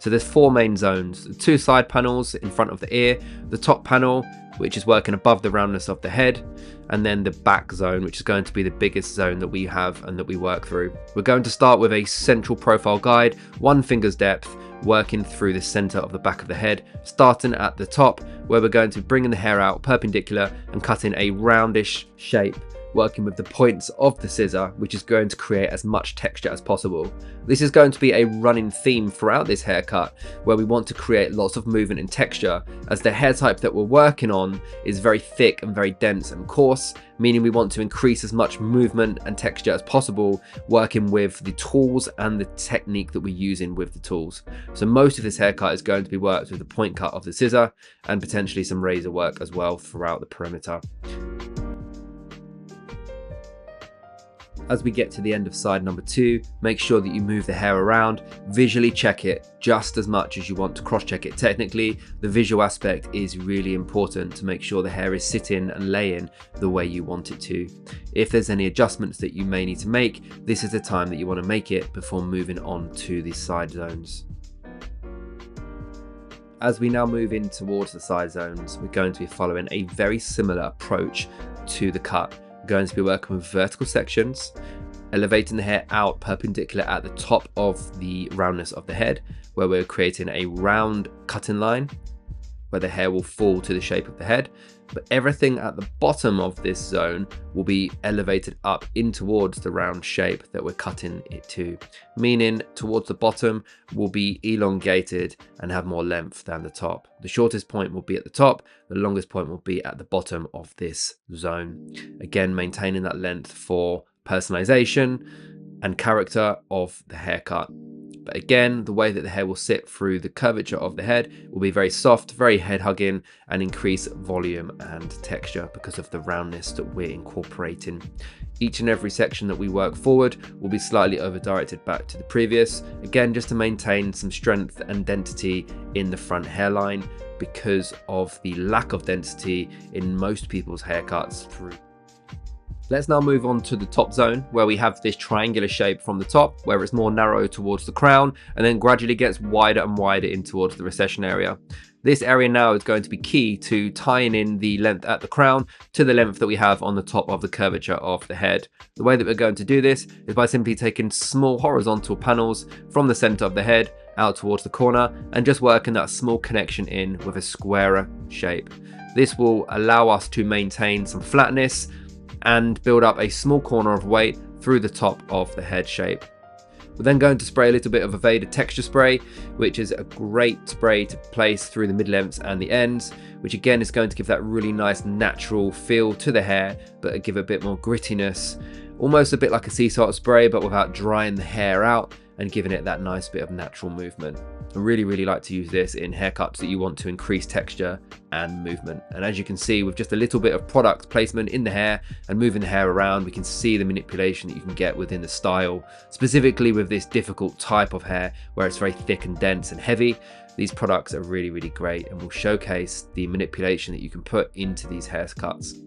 So there's 4 main zones, the 2 side panels in front of the ear, the top panel, which is working above the roundness of the head, and then the back zone, which is going to be the biggest zone that we have and that we work through. We're going to start with a central profile guide, 1 finger's depth, working through the center of the back of the head, starting at the top, where we're going to be bringing the hair out perpendicular and cutting a roundish shape, working with the points of the scissor, which is going to create as much texture as possible. This is going to be a running theme throughout this haircut, where we want to create lots of movement and texture, as the hair type that we're working on is very thick and very dense and coarse, meaning we want to increase as much movement and texture as possible, working with the tools and the technique that we're using with the tools. So most of this haircut is going to be worked with the point cut of the scissor and potentially some razor work as well throughout the perimeter. As we get to the end of side number 2, make sure that you move the hair around, visually check it just as much as you want to cross check it technically. The visual aspect is really important to make sure the hair is sitting and laying the way you want it to. If there's any adjustments that you may need to make, this is the time that you want to make it before moving on to the side zones. As we now move in towards the side zones, we're going to be following a very similar approach to the cut. Going to be working with vertical sections, elevating the hair out perpendicular at the top of the roundness of the head, where we're creating a round cutting line where the hair will fall to the shape of the head, but everything at the bottom of this zone will be elevated up in towards the round shape that we're cutting it to, meaning towards the bottom will be elongated and have more length than the top. The shortest point will be at the top, the longest point will be at the bottom of this zone. Again, maintaining that length for personalization and character of the haircut. But again, the way that the hair will sit through the curvature of the head will be very soft, very head hugging, and increase volume and texture because of the roundness that we're incorporating. Each and every section that we work forward will be slightly over directed back to the previous, again just to maintain some strength and density in the front hairline because of the lack of density in most people's haircuts through. Let's now move on to the top zone, where we have this triangular shape from the top, where it's more narrow towards the crown and then gradually gets wider and wider in towards the recession area. This area now is going to be key to tying in the length at the crown to the length that we have on the top of the curvature of the head. The way that we're going to do this is by simply taking small horizontal panels from the center of the head out towards the corner and just working that small connection in with a squarer shape. This will allow us to maintain some flatness and build up a small corner of weight through the top of the head shape. We're then going to spray a little bit of Aveda texture spray, which is a great spray to place through the mid-lengths and the ends, which again is going to give that really nice natural feel to the hair, but give a bit more grittiness, almost a bit like a sea salt spray, but without drying the hair out and giving it that nice bit of natural movement. I really like to use this in haircuts that you want to increase texture and movement. And as you can see, with just a little bit of product placement in the hair and moving the hair around, we can see the manipulation that you can get within the style, specifically with this difficult type of hair where it's very thick and dense and heavy. These products are really great and will showcase the manipulation that you can put into these haircuts.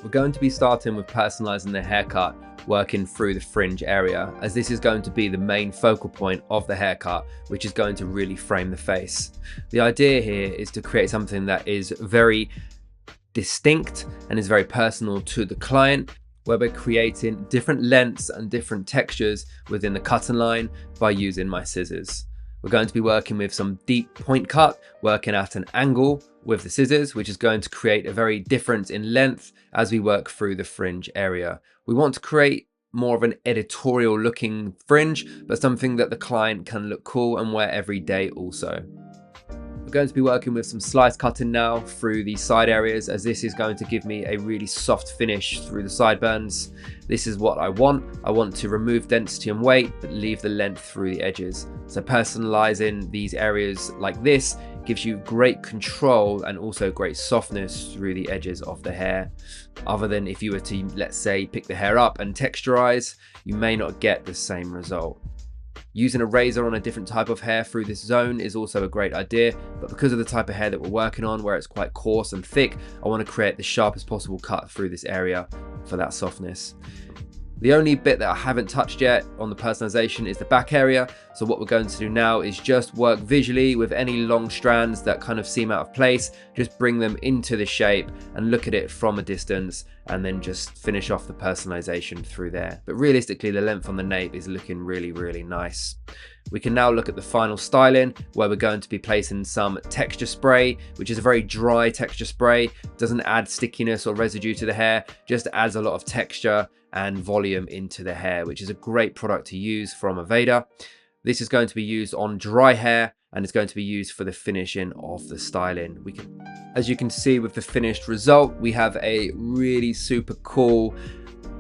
We're going to be starting with personalizing the haircut, working through the fringe area, as this is going to be the main focal point of the haircut, which is going to really frame the face. The idea here is to create something that is very distinct and is very personal to the client, where we're creating different lengths and different textures within the cutting line by using my scissors. We're going to be working with some deep point cut, working at an angle with the scissors, which is going to create a very difference in length as we work through the fringe area. We want to create more of an editorial looking fringe, but something that the client can look cool and wear every day also. We're going to be working with some slice cutting now through the side areas, as this is going to give me a really soft finish through the sideburns. This is what I want. I want to remove density and weight, but leave the length through the edges. So personalizing these areas like this gives you great control and also great softness through the edges of the hair. Other than if you were to, let's say, pick the hair up and texturize, you may not get the same result. Using a razor on a different type of hair through this zone is also a great idea, but because of the type of hair that we're working on, where it's quite coarse and thick, I want to create the sharpest possible cut through this area for that softness. The only bit that I haven't touched yet on the personalization is the back area. So what we're going to do now is just work visually with any long strands that kind of seem out of place, just bring them into the shape and look at it from a distance, and then just finish off the personalization through there. But realistically, the length on the nape is looking really, really nice. We can now look at the final styling, where we're going to be placing some texture spray, which is a very dry texture spray. Doesn't add stickiness or residue to the hair, just adds a lot of texture and volume into the hair, which is a great product to use from Aveda. This is going to be used on dry hair, and it's going to be used for the finishing of the styling. As you can see with the finished result, we have a really super cool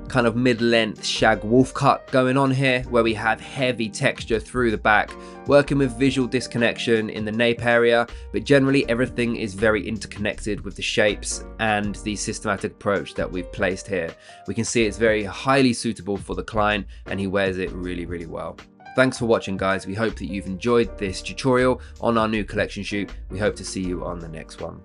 kind of mid-length shag wolf cut going on here, where we have heavy texture through the back, working with visual disconnection in the nape area, but generally everything is very interconnected with the shapes and the systematic approach that we've placed here. We can see it's very highly suitable for the client, and he wears it really, really well. Thanks for watching, guys. We hope that you've enjoyed this tutorial on our new collection shoot. We hope to see you on the next one.